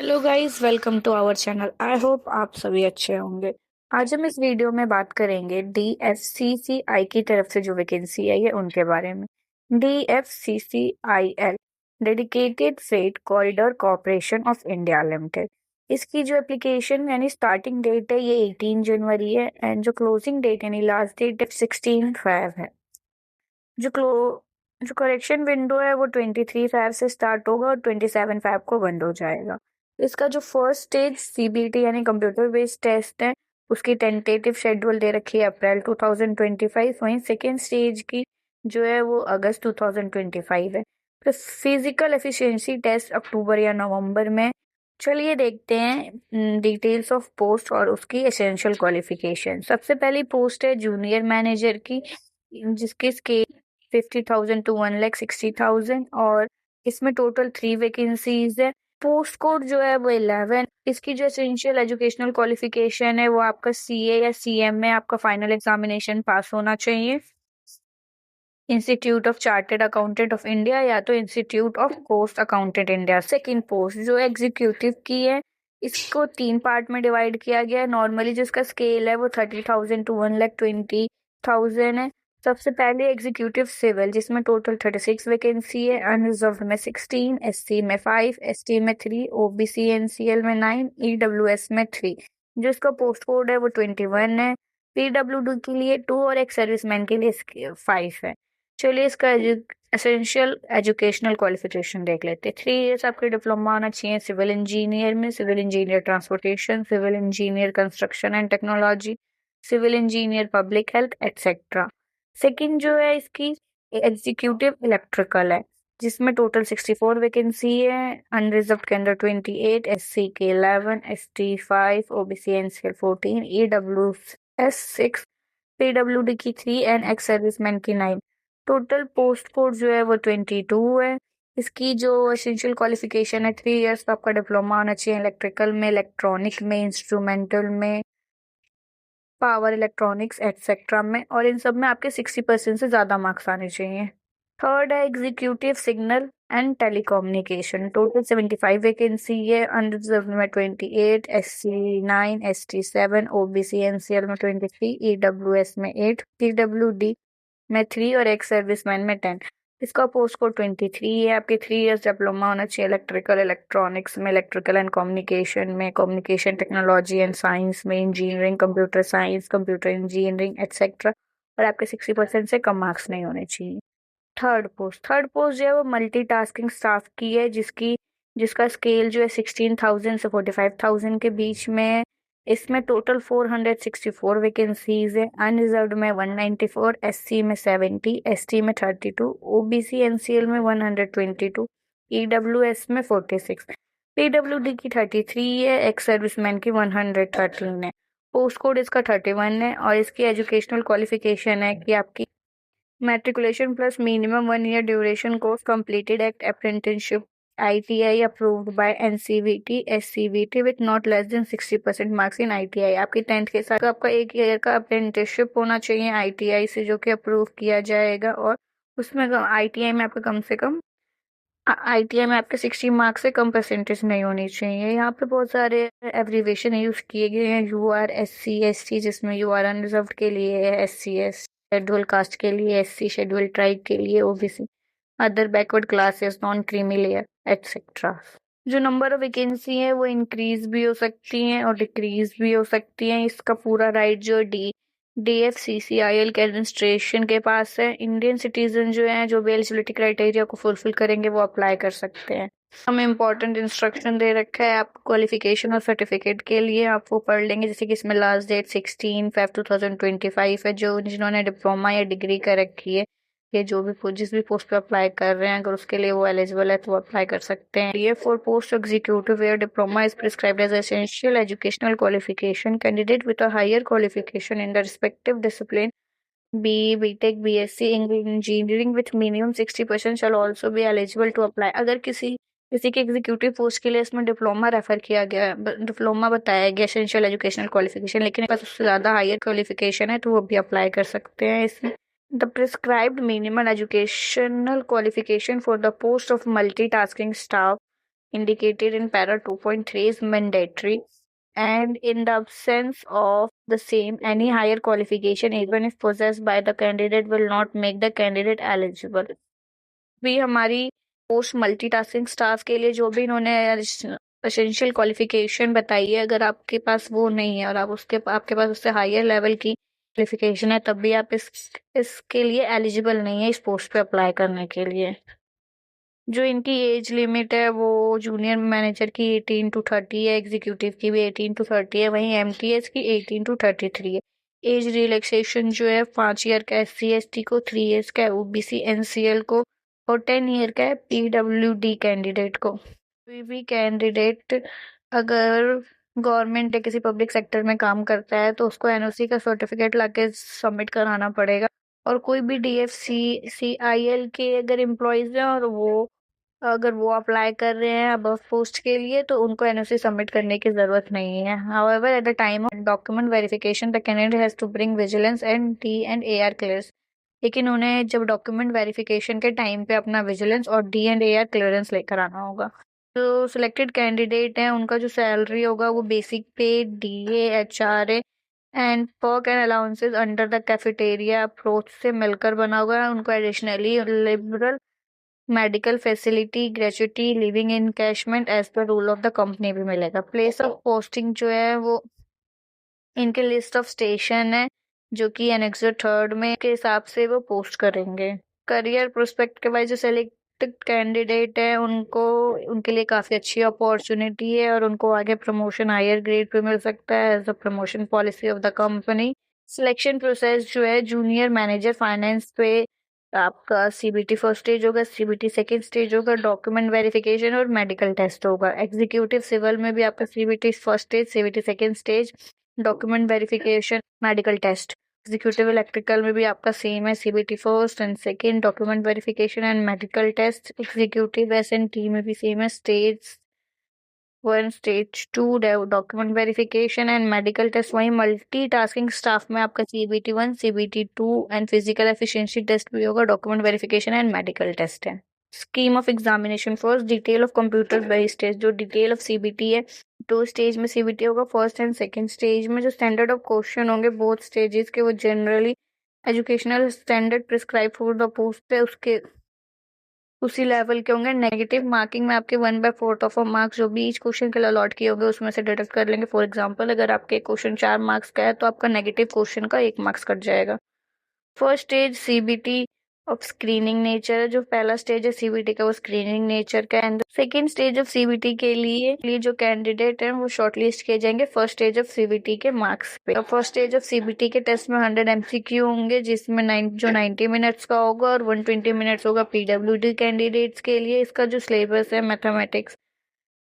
Hello guys, welcome to our channel. I hope आप सभी अच्छे होंगे। आज हम इस वीडियो में बात करेंगे DFCCI की तरफ से जो वैकेंसी आई है उनके बारे में। DFCCIL dedicated freight corridor corporation of India limited. इसकी जो एप्लीकेशन यानी स्टार्टिंग डेट है ये 18 जनवरी है एंड जो क्लोजिंग डेट यानी लास्ट डेट है 16/5 है। जो क्लो जो करेक्शन विंडो है वो 23/5 से स्टार्ट होगा और 27/5 को बंद हो जाएगा। इसका जो फर्स्ट स्टेज CBT यानी कंप्यूटर बेस्ड टेस्ट है उसकी टेंटेटिव शेड्यूल दे रखी है अप्रैल 2025। वहीं सेकेंड स्टेज की जो है वो अगस्त 2025 है। तो फिजिकल एफिशिएंसी टेस्ट अक्टूबर या नवंबर में। चलिए देखते हैं डिटेल्स ऑफ पोस्ट और उसकी एसेंशियल क्वालिफिकेशन। सबसे पहली पोस्ट है जूनियर मैनेजर की, जिसकी स्केल 50,000 to 1,60,000 और इसमें टोटल 3 वैकेंसीज है। पोस्ट कोड जो है वो 11। इसकी जो एसेंशियल एजुकेशनल क्वालिफिकेशन है वो आपका CA या CM में आपका फाइनल एग्जामिनेशन पास होना चाहिए। Institute of chartered accountant of India या तो institute of cost accountant India. Second post जो एग्जीक्यूटिव की है इसको 3 पार्ट में डिवाइड किया गया है। नॉर्मली जिसका स्केल है वो 30,000 to 1,20,000 है। सबसे पहले एग्जीक्यूटिव सिविल जिसमें टोटल 36 वैकेंसी है। अनरिजर्व में 16, SC में 5, ST में 3, OBC NCL में 9, EWS में 3। जो इसका पोस्ट कोड है वो 21 है। PWD के लिए 2 और एक सर्विसमैन के लिए 5 है। चलिए इसका एसेंशियल एजुकेशनल क्वालिफिकेशन देख लेते हैं। 3 इयर्स आपके डिप्लोमा आना चाहिए सिविल इंजीनियर में, civil engineer transportation, civil engineer construction and technology, civil engineer public health etcetera. Second जो है इसकी एग्जीक्यूटिव इलेक्ट्रिकल है जिसमें टोटल 64 वैकेंसी है। अनरिजर्व के अंदर 28, SC के 11, ST 5, OBC NCL 14, EWS 6, PWD की 3 एंड एक्स सर्विसमैन की 9। टोटल पोस्ट कोड जो है वो 22 है। इसकी जो एसेंशियल क्वालिफिकेशन है 3 इयर्स का आपका डिप्लोमा होना चाहिए इलेक्ट्रिकल में, इलेक्ट्रॉनिक में, इंस्ट्रूमेंटल में, पावर इलेक्ट्रॉनिक्स एटसेट्रा में, और इन सब में आपके 60% से ज़्यादा मार्क्स आने चाहिए। थर्ड है executive signal and telecommunication. Total 75 vacancy है। अनरिजर्व में 28, SC 9, ST 7, OBC NCL में 23, EWS में 8, PWD में 3 और एक सर्विसमैन में 10। इसका पोस्ट कोड 23 है। आपके 3 इयर्स डिप्लोमा होना चाहिए इलेक्ट्रिकल इलेक्ट्रॉनिक्स में, इलेक्ट्रिकल एंड कम्युनिकेशन में, कम्युनिकेशन टेक्नोलॉजी एंड साइंस में, engineering computer science, computer engineering etcetera, और आपके 60% से कम मार्क्स नहीं होने चाहिए। थर्ड पोस्ट जो है वो मल्टीटास्किंग स्टाफ की है जिसका स्केल जो है 16,000 से 45,000 के बीच में है। इसमें टोटल 464 वैकेंसीज है। अनरिजर्व्ड में 194, SC में 70, ST में 32, OBC NCL में 122, EWS में 46, PWD की 33 है, एक्स सर्विसमैन की 113 है। पोस्ट कोड इसका 31 है और इसकी एजुकेशनल क्वालिफिकेशन है कि आपकी matriculation plus minimum 1 year duration course completed at apprenticeship ITI approved by NCVT SCVT with not less than 60% marks in ITI। आपकी 10th के साथ आपका 1 ईयर का अप्रेंटिसशिप होना चाहिए ITI से जो कि अप्रूव किया जाएगा, और उसमें ITI में आपका कम से कम ITI में आपके 60 मार्क्स से कम परसेंटेज नहीं होनी चाहिए। यहाँ पे बहुत सारे एब्रीवेशन यूज किए गए हैं। UR SC ST जिसमें UR अनरिजर्व्ड के लिए है, SCS शेड्यूल कास्ट के लिए, SC शेड्यूल ट्राइब के लिए, OBC other backward classes, non creamy layer etcetera. जो नंबर ऑफ वैकेंसी है वो इंक्रीज भी हो सकती हैं और डिक्रीज भी हो सकती हैं। इसका पूरा राइट जो DFCCIL के एडमिनिस्ट्रेशन के पास है। इंडियन सिटीजन जो है जो भी एलिजिबिलिटी क्राइटेरिया को फुलफिल करेंगे वो अप्लाई कर सकते हैं। हमें इम्पोर्टेंट इंस्ट्रक्शन दे रखा है आप क्वालिफिकेशन और सर्टिफिकेट के लिए, आप वो पढ़ लेंगे। जैसे कि इसमें लास्ट डेट 16/5/2025 है। जो जिन्होंने डिप्लोमा या डिग्री कर रखी है ये जो भी जिस भी पोस्ट पे अप्लाई कर रहे हैं अगर उसके लिए वो एलिजिबल है तो वो अप्लाई कर सकते हैं। ये for post executive where diploma is prescribed as essential educational qualification. Candidate with a higher qualification in the respective discipline BE, BTech, BSc engineering with minimum 60% shall also be eligible to apply. अगर किसी किसी के executive post के लिए इसमें diploma refer किया गया, diploma बताया गया एसेंशियल एजुकेशनल क्वालिफिकेशन, लेकिन पास उससे ज़्यादा हायर क्वालिफिकेशन है तो वो भी अप्लाई कर सकते हैं इसमें। The prescribed minimal educational qualification for the post of multitasking staff indicated in para 2.3 is mandatory, and in the absence of the same, any higher qualification, even if possessed by the candidate, will not make the candidate eligible. भी हमारी post multitasking staff के लिए जो भी इन्होंने essential qualification बताई है, अगर आपके पास वो नहीं है और आपके पास उससे हायर लेवल की क्वालिफिकेशन है, तब भी आप इसके लिए एलिजिबल नहीं है इस पोस्ट पे अप्लाई करने के लिए। जो इनकी एज लिमिट है वो जूनियर मैनेजर की 18 to 30 है, एग्जीक्यूटिव की भी 18 to 30 है, वहीं एमटीएस की 18 to 33 है। एज रिलैक्सेशन जो है 5 ईयर का SC/ST को, 3 ईयर्स का OBC NCL को और 10 ईयर का है PWD कैंडिडेट को। कोई भी कैंडिडेट अगर गवर्नमेंट या किसी पब्लिक सेक्टर में काम करता है तो उसको NOC का सर्टिफिकेट लाके सबमिट कराना पड़ेगा। और कोई भी DFC CIL के अगर एम्प्लॉयज हैं और अगर वो अप्लाई कर रहे हैं अबव पोस्ट के लिए, तो उनको NOC सबमिट करने की जरूरत नहीं है। However at the time of document verification the candidate has to bring vigilance and D&AR clearance. लेकिन उन्हें जब डॉक्यूमेंट वेरिफिकेशन के टाइम पे अपना विजिलेंस और D&AR क्लियरेंस लेकर आना होगा। जो सिलेक्टेड कैंडिडेट हैं उनका जो सैलरी होगा वो basic pay, DA, HRA and perk and allowances under the cafeteria approach से मिलकर बना हुआ है। उनको additionally liberal medical facility, gratuity, लिविंग encashment as per rule of the company भी मिलेगा। प्लेस ऑफ पोस्टिंग जो है वो इनके लिस्ट ऑफ स्टेशन है जो कि एनेक्सर 3 में के हिसाब से वो पोस्ट करेंगे। करियर प्रोस्पेक्ट के वाइज जो सेलेक्टेड कैंडिडेट है उनके लिए काफी अच्छी अपॉर्चुनिटी है और उनको आगे प्रमोशन हायर ग्रेड पे मिल सकता है as a promotion policy of the company. Selection process जो है जूनियर मैनेजर फाइनेंस पे आपका CBT फर्स्ट स्टेज होगा, CBT सेकेंड स्टेज होगा, डॉक्यूमेंट वेरिफिकेशन और मेडिकल टेस्ट होगा। एग्जीक्यूटिव सिविल में भी आपका CBT first stage, CBT second stage, document verification, medical test. Executive electrical में भी आपका सेम है, CBT first and second, document verification and medical test. Executive S&T में भी सेम है, stage 1, stage 2, document verification and medical test. वहीं multitasking staff में आपका CBT 1, CBT 2 and physical efficiency test भी होगा, document verification and medical test है। Scheme of examination first, detail of computer based test. जो डिटेल ऑफ CBT है 2 stage में CBT होगा, फर्स्ट एंड सेकेंड स्टेज में। जो स्टैंडर्ड ऑफ क्वेश्चन होंगे बोथ स्टेजेस के वो generally educational standard prescribe for the post है उसके उसी लेवल के होंगे। नेगेटिव मार्किंग में आपके 1/4 ऑफ मार्क्स जो भी ईच क्वेश्चन के लिए अलॉट किए होंगे उसमें से डिडक्ट कर लेंगे। फॉर एग्जांपल अगर आपके क्वेश्चन 4 मार्क्स का है तो आपका नेगेटिव क्वेश्चन का 1 मार्क्स कट जाएगा। First stage CBT of screening nature, जो पहला स्टेज है CBT का वो स्क्रीनिंग नेचर का। And second stage of CBT के लिए जो कैंडिडेट हैं वो शॉर्टलिस्ट किए जाएंगे फर्स्ट स्टेज ऑफ CBT के मार्क्स पे। फर्स्ट स्टेज ऑफ CBT के टेस्ट में 100 MCQ होंगे जिसमें 90 मिनट्स का होगा और 120 मिनट्स होगा PWD कैंडिडेट्स के लिए। इसका जो सिलेबस है मैथमेटिक्स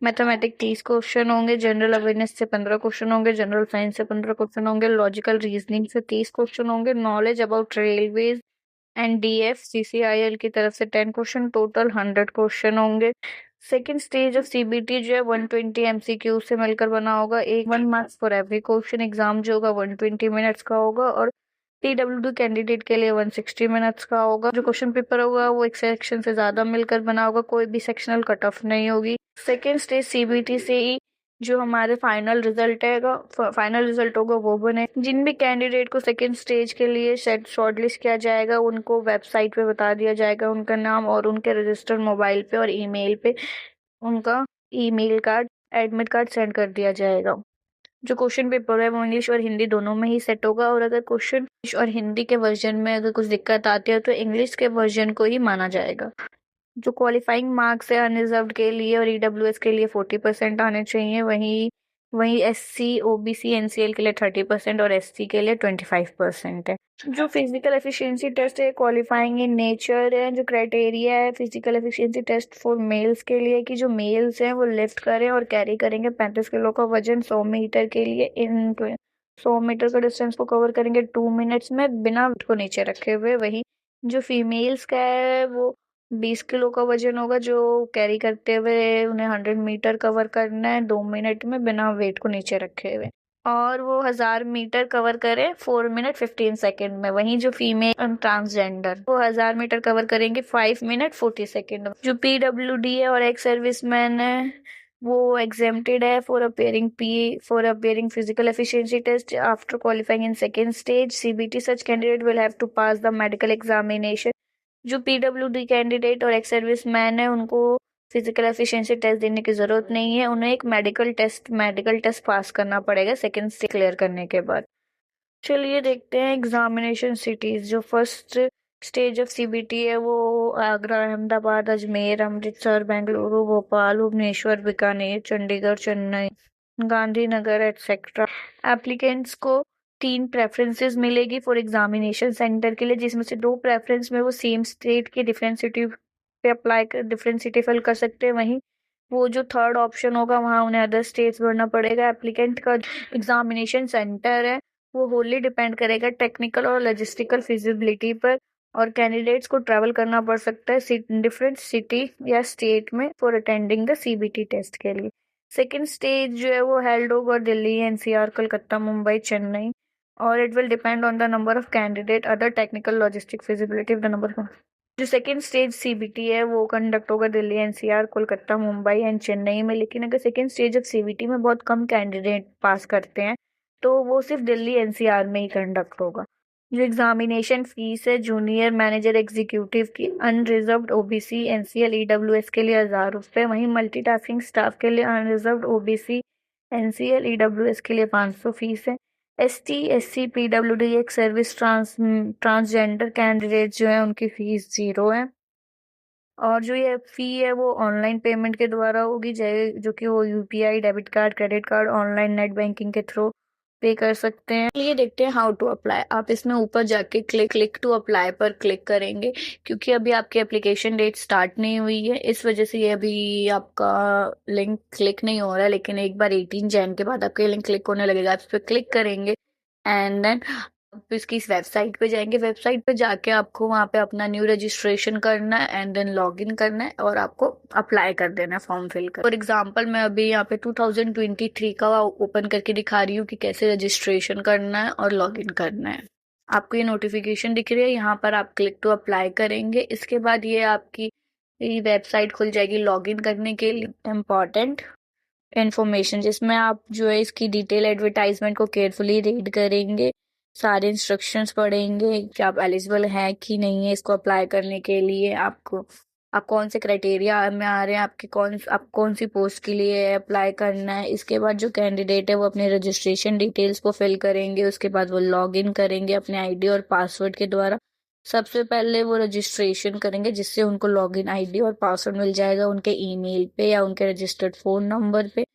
30 क्वेश्चन होंगे, जनरल अवेयरनेस से 15 क्वेश्चन होंगे, जनरल साइंस से 15 क्वेश्चन होंगे, लॉजिकल रीजनिंग से 30 क्वेश्चन होंगे, knowledge about railways and DF CCIL की तरफ से 10 क्वेश्चन, टोटल 100 क्वेश्चन होंगे। सेकेंड स्टेज ऑफ CBT जो है 120 MCQ से मिलकर बना होगा, 1 marks for every question. Exam जो होगा 120 मिनट्स का होगा और PWD कैंडिडेट के लिए 160 मिनट्स का होगा। जो क्वेश्चन पेपर होगा वो एक सेक्शन से ज्यादा मिलकर बना होगा, कोई भी सेक्शनल कट ऑफ नहीं होगी। सेकेंड स्टेज CBT से ही जो हमारे फाइनल रिजल्ट होगा वो बने। जिन भी कैंडिडेट को सेकेंड स्टेज के लिए शॉर्टलिस्ट किया जाएगा उनको वेबसाइट पे बता दिया जाएगा उनका नाम और उनके रजिस्टर्ड मोबाइल पे और ईमेल पे उनका email card, admit card send कर दिया जाएगा। जो क्वेश्चन पेपर है वो इंग्लिश और हिंदी दोनों में ही सेट होगा और अगर क्वेश्चन इंग्लिश और हिंदी के वर्जन में अगर कुछ दिक्कत आती है तो इंग्लिश के वर्जन को ही माना जाएगा। जो क्वालिफाइंग मार्क्स है अनरिजर्व्ड के लिए और EWS के लिए 40% आने चाहिए, वहीं SC OBC NCL के लिए 30% और SC के लिए 25% है। जो फिजिकल एफिशिएंसी टेस्ट है क्वालिफाइंग इन नेचर है। जो क्राइटेरिया है physical efficiency test for males के लिए कि जो मेल्स हैं वो लिफ्ट करें और कैरी करेंगे 35 किलो का वजन 100 मीटर के लिए, इन 100 मीटर का डिस्टेंस को कवर करेंगे 2 मिनट्स में बिना वेट को नीचे रखे हुए। वही जो फीमेल्स का है वो 20 किलो का वजन होगा जो कैरी करते हुए उन्हें 100 मीटर कवर करना है 2 मिनट में बिना वेट को नीचे रखे हुए। और वो 1000 मीटर कवर करे 4 मिनट 15 सेकेंड में। वहीं जो फीमेल ट्रांसजेंडर वो 1000 मीटर कवर करेंगे 5 मिनट 40 सेकेंड में। जो पीडब्ल्यूडी है और एक्स सर्विसमैन है वो एग्जेम्प्टेड है for appearing physical efficiency test after qualifying in second stage CBT. Such candidate will have to pass the medical examination. जो पीडब्ल्यूडी कैंडिडेट और एक्स सर्विसमैन है उनको फिजिकल एफिशिएंसी टेस्ट देने की जरूरत नहीं है, उन्हें एक मेडिकल टेस्ट पास करना पड़ेगा सेकेंड स्टेज क्लियर करने के बाद। चलिए देखते हैं एग्जामिनेशन सिटीज। जो फर्स्ट स्टेज ऑफ सीबीटी है वो आगरा, अहमदाबाद, अजमेर, अमृतसर, बेंगलुरु, भोपाल, भुवनेश्वर, बीकानेर, चंडीगढ़, चेन्नई, गांधीनगर एटसेट्रा। एप्लीकेंट्स को 3 प्रेफरेंसेस मिलेगी फॉर एग्जामिनेशन सेंटर के लिए, जिसमें से 2 प्रेफरेंस में वो सेम स्टेट के डिफरेंट सिटी पे अप्लाई कर डिफरेंट सिटी फिल कर सकते हैं। वहीं वो जो थर्ड ऑप्शन होगा वहाँ उन्हें अदर स्टेट्स भरना पड़ेगा। एप्लीकेंट का एग्जामिनेशन सेंटर है वो होली डिपेंड करेगा टेक्निकल और लॉजिस्टिकल फिजिबिलिटी पर, और कैंडिडेट्स को ट्रैवल करना पड़ सकता है डिफरेंट सिटी या स्टेट में for attending the CBT test के लिए। सेकेंड स्टेज जो है वो हेल्ड होगा दिल्ली, एनसीआर, कलकत्ता, मुंबई, चेन्नई, और it will depend on the number of candidate, other technical logistic feasibility of the number. जो सेकेंड स्टेज सीबीटी है वो कंडक्ट होगा दिल्ली, एनसीआर, कोलकाता, मुंबई एंड चेन्नई में। लेकिन अगर सेकेंड स्टेज ऑफ सीबीटी में बहुत कम कैंडिडेट पास करते हैं तो वो सिर्फ दिल्ली एनसीआर में ही कंडक्ट होगा। जो एग्जामिनेशन फीस है जूनियर मैनेजर एग्जीक्यूटिव की अनरिजर्व्ड ओबीसी एनसीएल ईडब्ल्यूएस के लिए 1000 रुपये, वहीं मल्टीटास्किंग स्टाफ के लिए अनरिजर्व्ड ओबीसी एनसीएल ईडब्ल्यूएस के लिए 500 फीस है। एसटी, एससी, पीडब्ल्यूडी, एक सर्विस ट्रांसजेंडर कैंडिडेट जो है उनकी फीस 0 है। और जो ये फी है वो ऑनलाइन पेमेंट के द्वारा होगी, जो कि वो UPI, debit card, credit card, online net banking के थ्रू पे कर सकते हैं। ये देखते हैं हाउ टू अप्लाई। आप इसमें ऊपर जाके क्लिक टू अप्लाई पर क्लिक करेंगे, क्योंकि अभी आपकी एप्लीकेशन डेट स्टार्ट नहीं हुई है, इस वजह से ये अभी आपका लिंक क्लिक नहीं हो रहा है। लेकिन एक बार 18 जैन के बाद आपका लिंक क्लिक होने लगेगा। आप इस पर क्लिक करेंगे एंड देन आप इसकी इस वेबसाइट पे जाएंगे। वेबसाइट पे जाके आपको वहाँ पे अपना न्यू रजिस्ट्रेशन करना है एंड देन लॉग इन करना है और आपको अप्लाई कर देना है, फॉर्म फिल कर। फॉर एग्जाम्पल मैं अभी यहाँ पे 2023 का ओपन करके दिखा रही हूँ कि कैसे रजिस्ट्रेशन करना है और लॉग इन करना है। आपको ये नोटिफिकेशन दिख रही है, यहाँ पर आप क्लिक टू अप्लाई करेंगे। इसके बाद ये आपकी वेबसाइट खुल जाएगी लॉग इन करने के लिए। इम्पॉर्टेंट इन्फॉर्मेशन, जिसमें आप जो है इसकी डिटेल एडवर्टाइजमेंट को केयरफुली रीड करेंगे, सारे इंस्ट्रक्शंस पढ़ेंगे कि आप एलिजिबल हैं कि नहीं है इसको अप्लाई करने के लिए। आप कौन से क्राइटेरिया में आ रहे हैं, आप कौन सी पोस्ट के लिए अप्लाई करना है। इसके बाद जो कैंडिडेट है वो अपने रजिस्ट्रेशन डिटेल्स को फिल करेंगे, उसके बाद वो लॉग इन करेंगे अपने आईडी और पासवर्ड के द्वारा। सबसे पहले वो रजिस्ट्रेशन करेंगे, जिससे उनको लॉगिन आईडी और पासवर्ड मिल जाएगा उनके ईमेल पे या उनके रजिस्टर्ड फोन नंबर पे।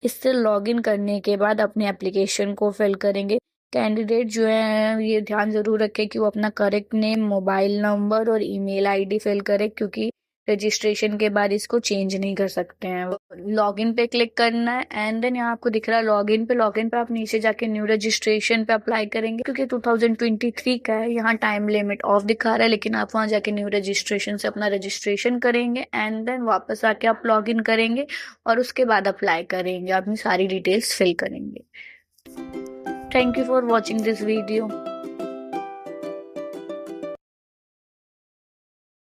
इससे लॉगिन करने के बाद अपने एप्लीकेशन को फिल करेंगे। कैंडिडेट जो है ये ध्यान जरूर रखें कि वो अपना करेक्ट नेम, मोबाइल नंबर और ईमेल आईडी फिल करे, क्योंकि रजिस्ट्रेशन के बाद इसको चेंज नहीं कर सकते हैं। लॉगिन पे क्लिक करना है एंड देन यहाँ आपको दिख रहा है लॉगिन पे आप नीचे जाके न्यू रजिस्ट्रेशन पे अप्लाई करेंगे, क्योंकि 2023 का है। यहाँ टाइम लिमिट ऑफ दिखा रहा है, लेकिन आप वहाँ जाके न्यू रजिस्ट्रेशन से अपना रजिस्ट्रेशन करेंगे एंड देन वापस आके आप लॉगिन करेंगे और उसके बाद अप्लाई करेंगे, अपनी सारी डिटेल्स फिल करेंगे। Thank you for watching this video.